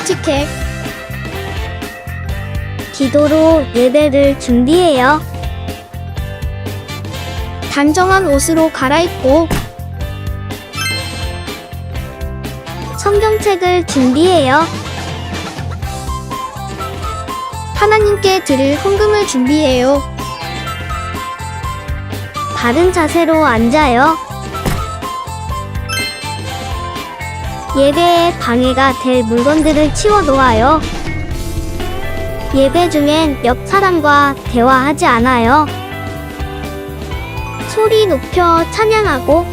깜찍해. 기도로 예배를 준비해요. 단정한 옷으로 갈아입고 성경책을 준비해요. 하나님께 드릴 헌금을 준비해요. 바른 자세로 앉아요. 예배에 방해가 될 물건들을 치워 놓아요. 예배 중엔 옆 사람과 대화하지 않아요. 소리 높여 찬양하고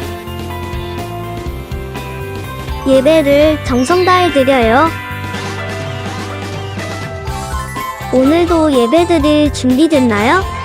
예배를 정성 다해 드려요. 오늘도 예배드릴 준비됐나요?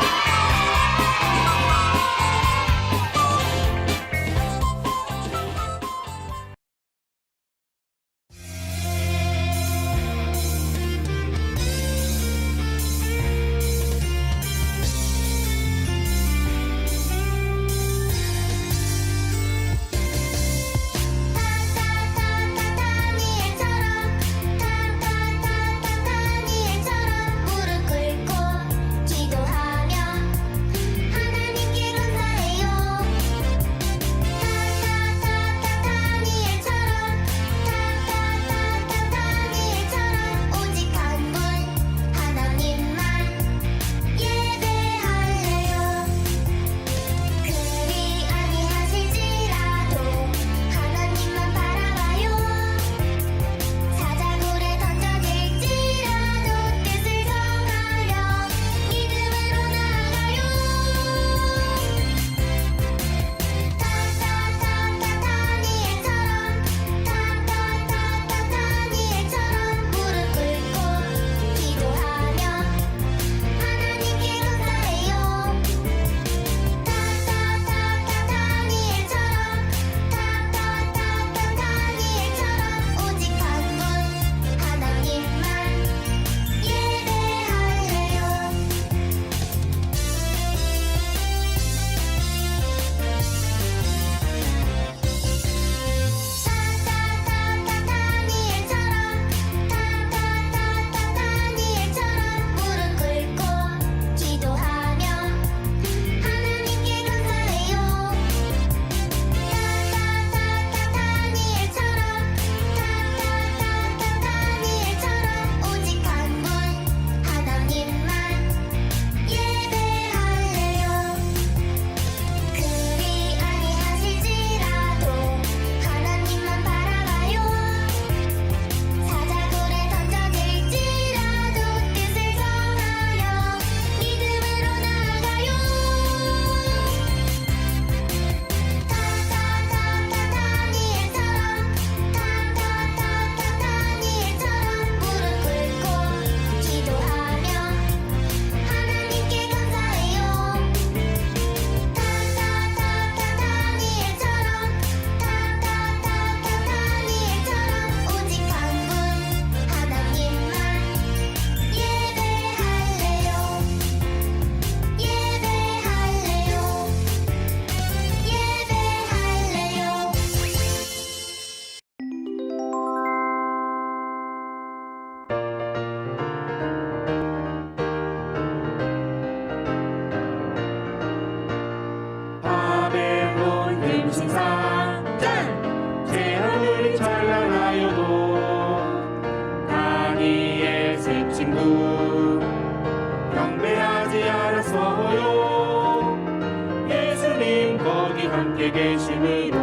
함께 계심으로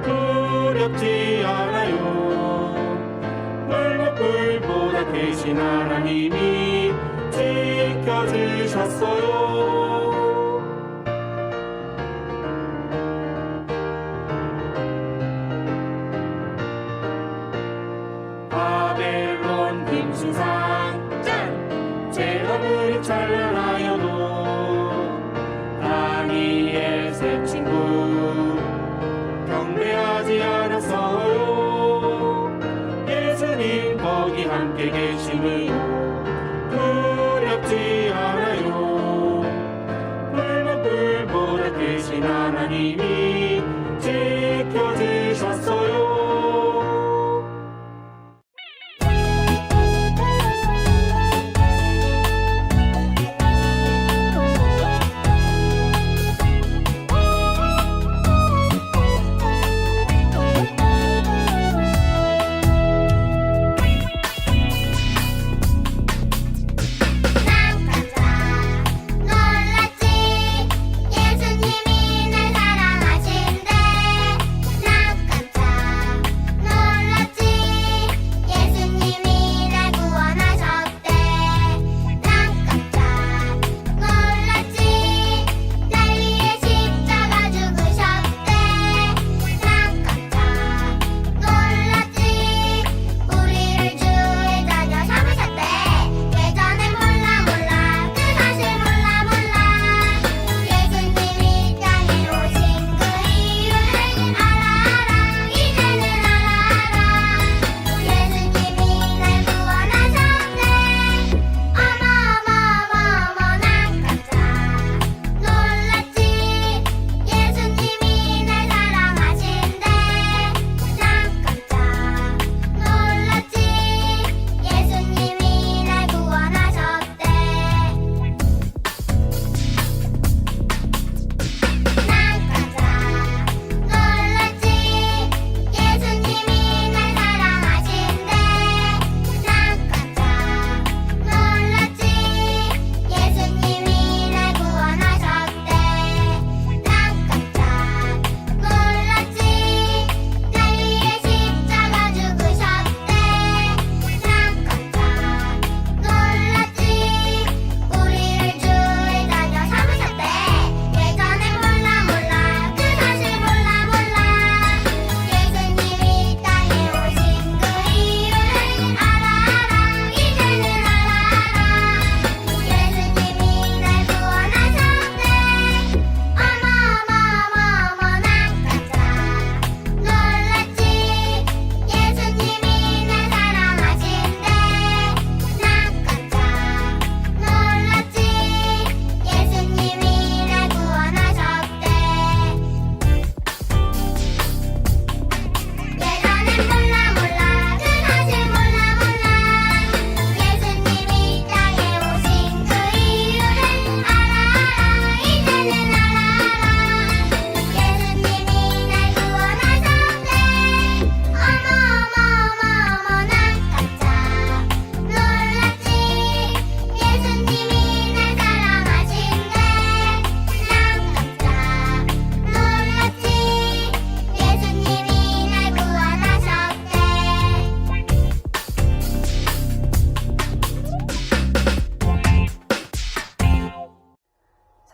두렵지 않아요. 물과 불보다 크신 하나님이 지켜주셨어요. 바벨론 금신상 짠! 제 하늘이 찬란하여도 다니엘 새 친구 경배하지 않았어요. 예수님 거기 함께 계심으로 두렵지 않아요. 불과 불보다 크신 하나님이 지켜주셨어요.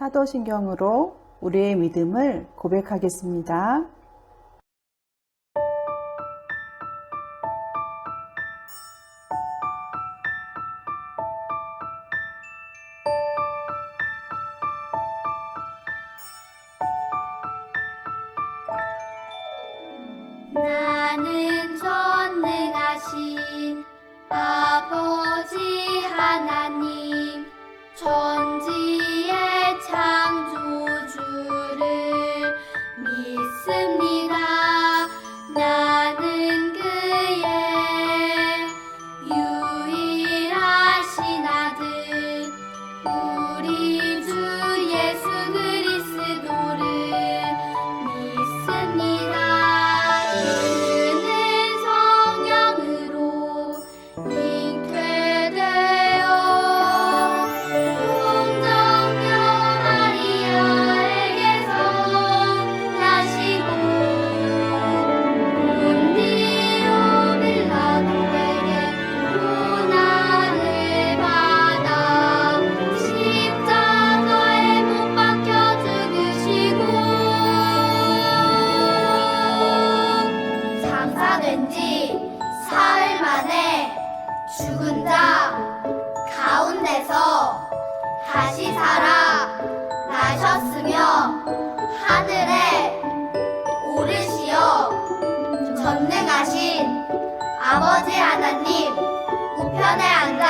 사도신경으로 우리의 믿음을 고백하겠습니다. 나는 전능하신 아버지 하나님 천지의 창조주를 믿습니다. 나는 그의 유일하신 아들 우리 주 예수 그리스도를 믿습니다. 그는 성령으로 잉태되어 동정녀 마리아에게서 나시고 본디오 빌라도에게 고난을 받아 십자가에 못 박혀 죽으시고 장사된 지 사흘 만에 죽은 자 가운데서 다시 살아 나셨으며 하늘에 오르시어 전능하신 아버지 하나님 우편에 앉아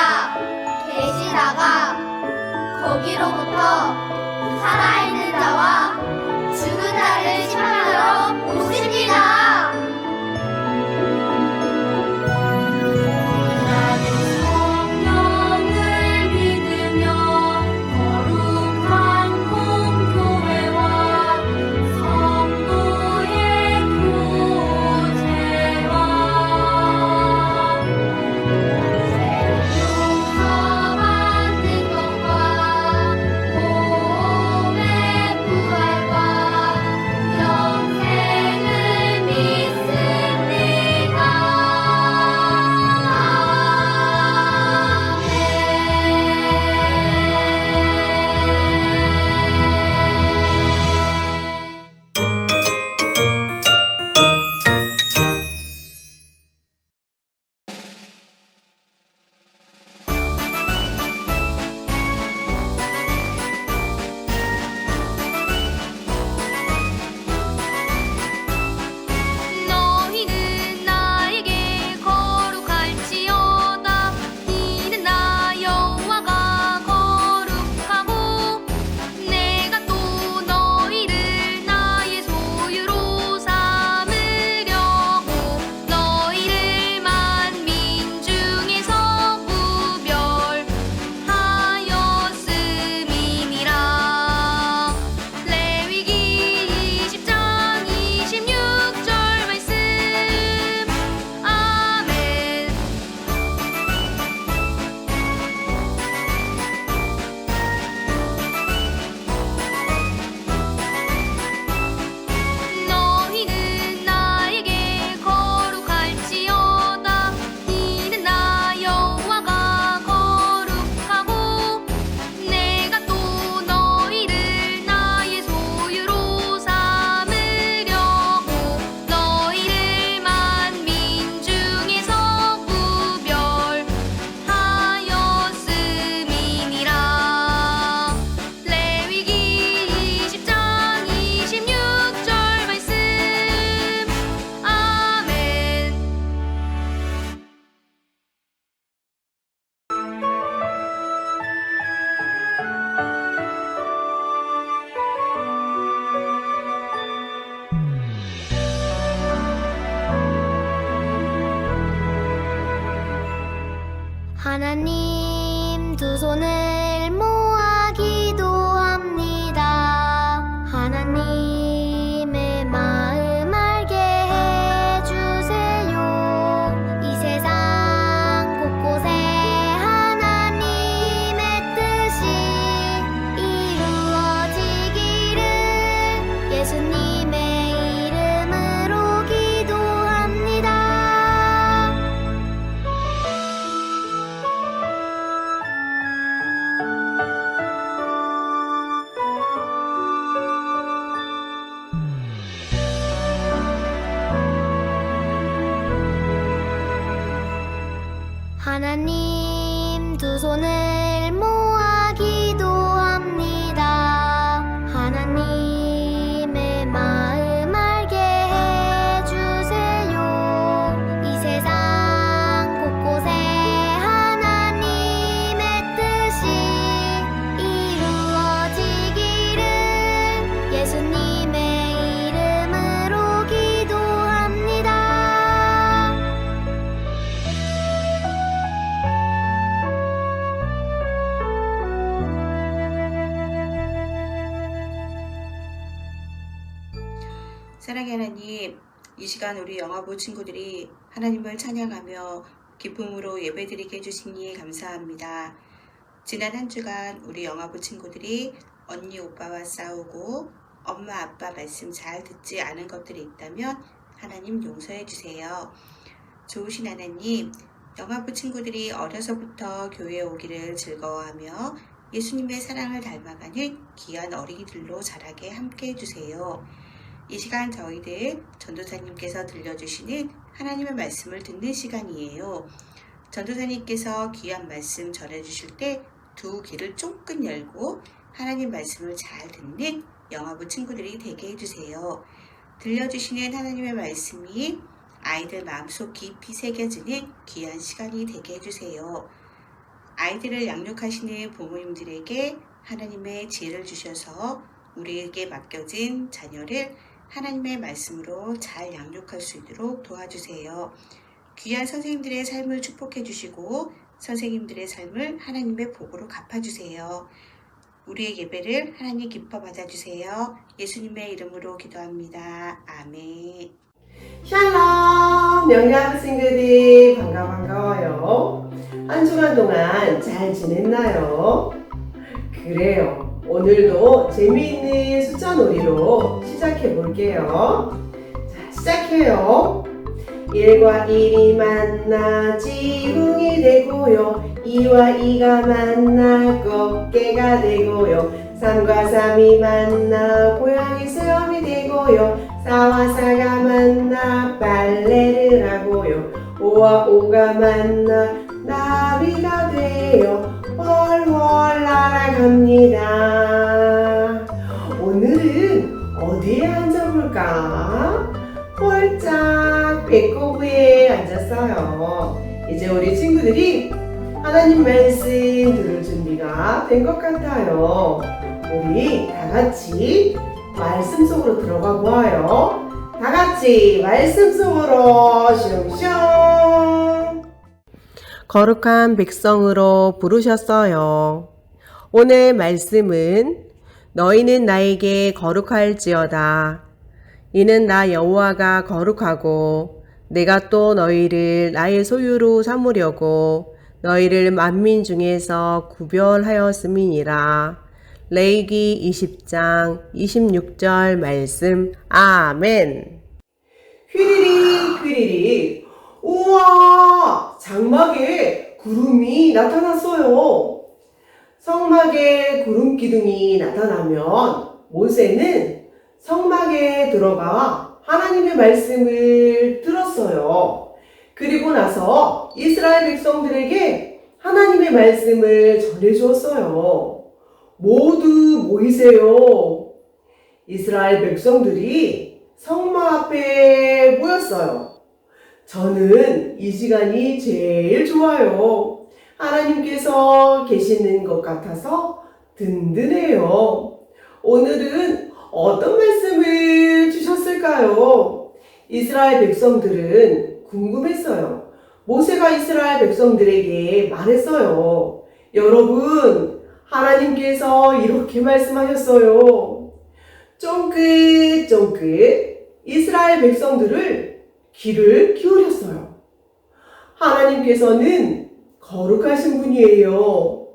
계시다가 거기로부터 살아있는 자와 죽은 자를 심판하러 오십니다. 나는 성령을 믿으며 거룩한 공교회와 성도의 교제와 용서받는 것과 사랑의 하나님, 이 시간 우리 영화부 친구들이 하나님을 찬양하며 기쁨으로 예배드리게 해주시니 감사합니다. 지난 한 주간 우리 영화부 친구들이 언니 오빠와 싸우고 엄마 아빠 말씀 잘 듣지 않은 것들이 있다면 하나님 용서해 주세요. 좋으신 하나님, 영화부 친구들이 어려서부터 교회에 오기를 즐거워하며 예수님의 사랑을 닮아가는 귀한 어린이들로 자라게 함께 해주세요. 이 시간 저희들 전도사님께서 들려주시는 하나님의 말씀을 듣는 시간이에요. 전도사님께서 귀한 말씀 전해주실 때 두 귀를 쫑긋 열고 하나님 말씀을 잘 듣는 영화부 친구들이 되게 해주세요. 들려주시는 하나님의 말씀이 아이들 마음속 깊이 새겨지는 귀한 시간이 되게 해주세요. 아이들을 양육하시는 부모님들에게 하나님의 지혜를 주셔서 우리에게 맡겨진 자녀를 하나님의 말씀으로 잘 양육할 수 있도록 도와주세요. 귀한 선생님들의 삶을 축복해 주시고 선생님들의 삶을 하나님의 복으로 갚아주세요. 우리의 예배를 하나님 기뻐 받아주세요. 예수님의 이름으로 기도합니다. 아멘. 샬롬! 영양 친구들 반가워요. 한 주간 동안 잘 지냈나요? 그래요. 오늘도 재미있는 숫자 놀이로 시작해 볼게요. 자, 시작해요. 1과 1이 만나 지붕이 되고요. 2와 2가 만나 꽃게가 되고요. 3과 3이 만나 고양이 수염이 되고요. 4와 4가 만나 빨래를 하고요. 5와 5가 만나 나비가 돼요. 훨훨 날아갑니다. 오늘은 어디에 앉아볼까? 홀짝 배꼽에 앉았어요. 이제 우리 친구들이 하나님 말씀 들을 준비가 된 것 같아요. 우리 다 같이 말씀 속으로 들어가 보아요. 다 같이 말씀 속으로 슝슝. 거룩한 백성으로 부르셨어요. 오늘 말씀은 너희는 나에게 거룩할지어다. 이는 나 여호와가 거룩하고 내가 또 너희를 나의 소유로 삼으려고 너희를 만민 중에서 구별하였음이니라. 레위기 20장 26절 말씀. 아멘. 휘리리 휘리리. 우와! 장막에 구름이 나타났어요. 성막에 구름 기둥이 나타나면 모세는 성막에 들어가 하나님의 말씀을 들었어요. 그리고 나서 이스라엘 백성들에게 하나님의 말씀을 전해주었어요. 모두 모이세요. 이스라엘 백성들이 성막 앞에 모였어요. 저는 이 시간이 제일 좋아요. 하나님께서 계시는 것 같아서 든든해요. 오늘은 어떤 말씀을 주셨을까요? 이스라엘 백성들은 궁금했어요. 모세가 이스라엘 백성들에게 말했어요. 여러분, 하나님께서 이렇게 말씀하셨어요. 쫑긋쫑긋 이스라엘 백성들을 귀를 기울였어요. 하나님께서는 거룩하신 분이에요.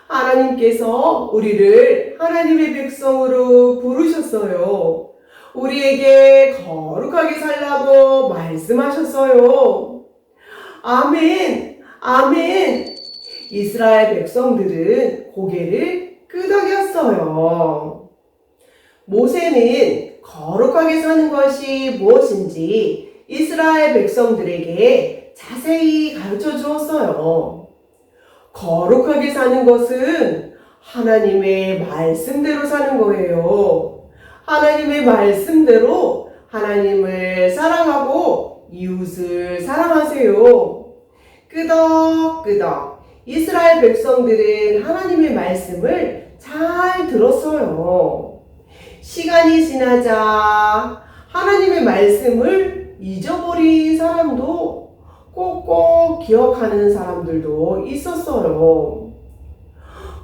하나님께서 우리를 하나님의 백성으로 부르셨어요. 우리에게 거룩하게 살라고 말씀하셨어요. 아멘, 아멘. 이스라엘 백성들은 고개를 끄덕였어요. 모세는 거룩하게 사는 것이 무엇인지 이스라엘 백성들에게 자세히 가르쳐 주었어요. 거룩하게 사는 것은 하나님의 말씀대로 사는 거예요. 하나님의 말씀대로 하나님을 사랑하고 이웃을 사랑하세요. 끄덕끄덕 이스라엘 백성들은 하나님의 말씀을 잘 들었어요. 시간이 지나자 하나님의 말씀을 잊어버린 사람도 꼭꼭 기억하는 사람들도 있었어요.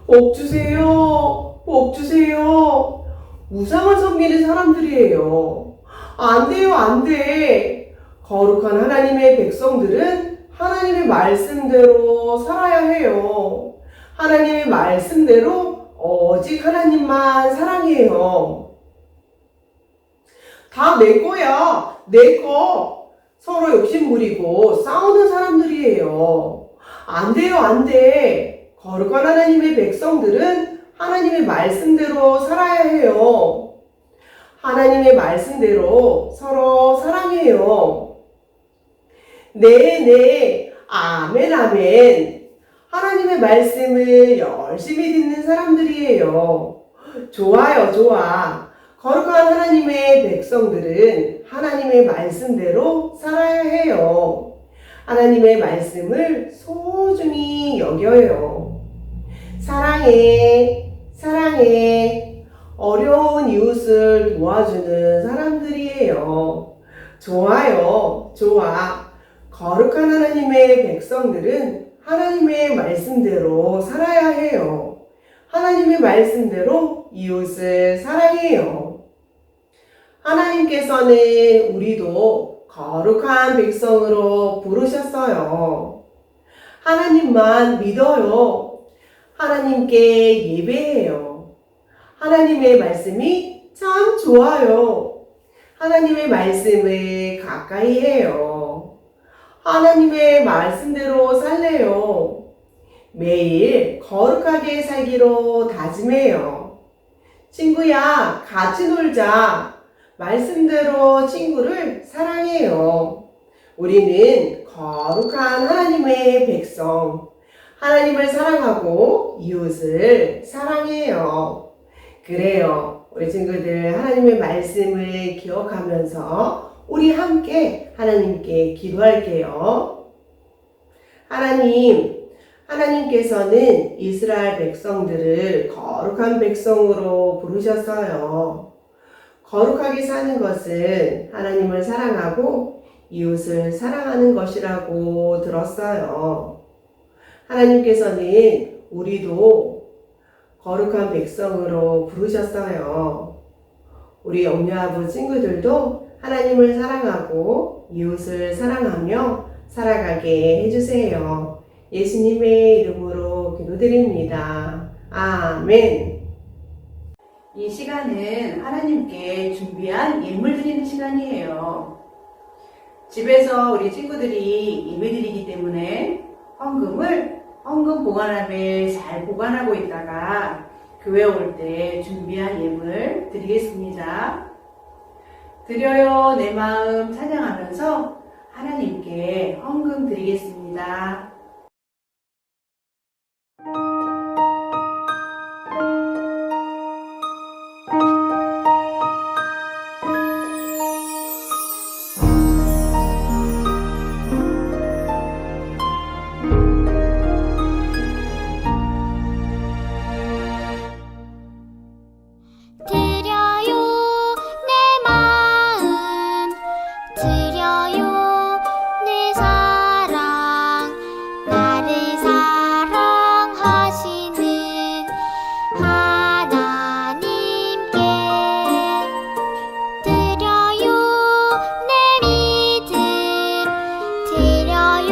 복 주세요. 복 주세요. 우상을 섬기는 사람들이에요. 안 돼요, 안 돼. 거룩한 하나님의 백성들은 하나님의 말씀대로 살아야 해요. 하나님의 말씀대로 오직 하나님만 사랑해요. 다 내 거야. 내 거. 서로 욕심부리고 싸우는 사람들이에요. 안 돼요, 안 돼. 거룩한 하나님의 백성들은 하나님의 말씀대로 살아야 해요. 하나님의 말씀대로 서로 사랑해요. 네, 네. 아멘, 아멘. 하나님의 말씀을 열심히 듣는 사람들이에요. 좋아요, 좋아. 거룩한 하나님의 백성들은 하나님의 말씀대로 살아야 해요. 하나님의 말씀을 소중히 여겨요. 사랑해, 사랑해. 어려운 이웃을 도와주는 사람들이에요. 좋아요, 좋아. 거룩한 하나님의 백성들은 하나님의 말씀대로 살아야 해요. 하나님의 말씀대로 이웃을 사랑해요. 하나님께서는 우리도 거룩한 백성으로 부르셨어요. 하나님만 믿어요. 하나님께 예배해요. 하나님의 말씀이 참 좋아요. 하나님의 말씀을 가까이 해요. 하나님의 말씀대로 살래요. 매일 거룩하게 살기로 다짐해요. 친구야, 같이 놀자. 말씀대로 친구를 사랑해요. 우리는 거룩한 하나님의 백성, 하나님을 사랑하고 이웃을 사랑해요. 그래요. 우리 친구들 하나님의 말씀을 기억하면서 우리 함께 하나님께 기도할게요. 하나님께서는 이스라엘 백성들을 거룩한 백성으로 부르셨어요. 거룩하게 사는 것은 하나님을 사랑하고 이웃을 사랑하는 것이라고 들었어요. 하나님께서는 우리도 거룩한 백성으로 부르셨어요. 우리 엄마아버 친구들도 하나님을 사랑하고 이웃을 사랑하며 살아가게 해주세요. 예수님의 이름으로 기도드립니다. 아멘. 이 시간은 하나님께 준비한 예물 드리는 시간이에요. 집에서 우리 친구들이 예배드리기 때문에 헌금 보관함에 잘 보관하고 있다가 교회 올 때 준비한 예물 드리겠습니다. 드려요 내 마음 찬양하면서 하나님께 헌금 드리겠습니다. 드려요 내 마음 드려요 내 사랑 나를 사랑하시는 하나님께 드려요 내 믿음 드려요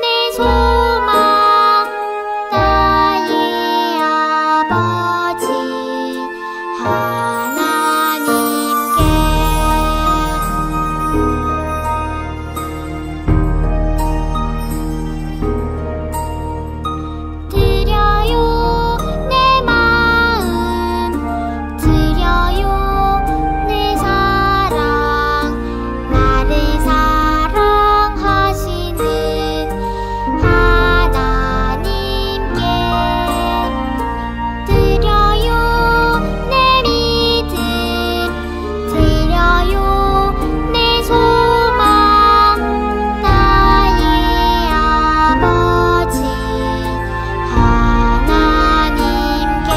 내 소망 나의 아버지 하나님께 드려요 내 마음 드려요 내 사랑 나를 사랑하시는 하나님께 드려요 내 믿음 드려요 내 소망 나의 아버지 하나님께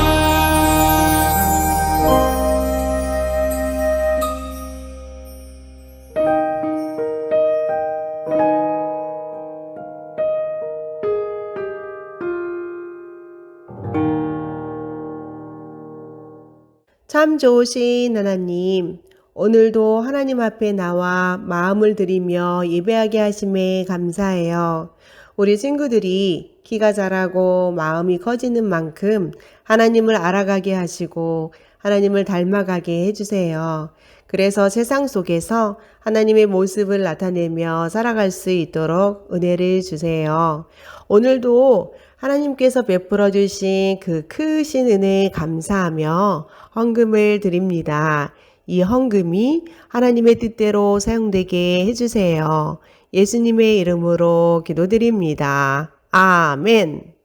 참 좋으신 하나님, 오늘도 하나님 앞에 나와 마음을 드리며 예배하게 하심에 감사해요. 우리 친구들이 키가 자라고 마음이 커지는 만큼 하나님을 알아가게 하시고 하나님을 닮아가게 해주세요. 그래서 세상 속에서 하나님의 모습을 나타내며 살아갈 수 있도록 은혜를 주세요. 오늘도 하나님께서 베풀어 주신 그 크신 은혜에 감사하며 헌금을 드립니다. 이 헌금이 하나님의 뜻대로 사용되게 해주세요. 예수님의 이름으로 기도드립니다. 아멘.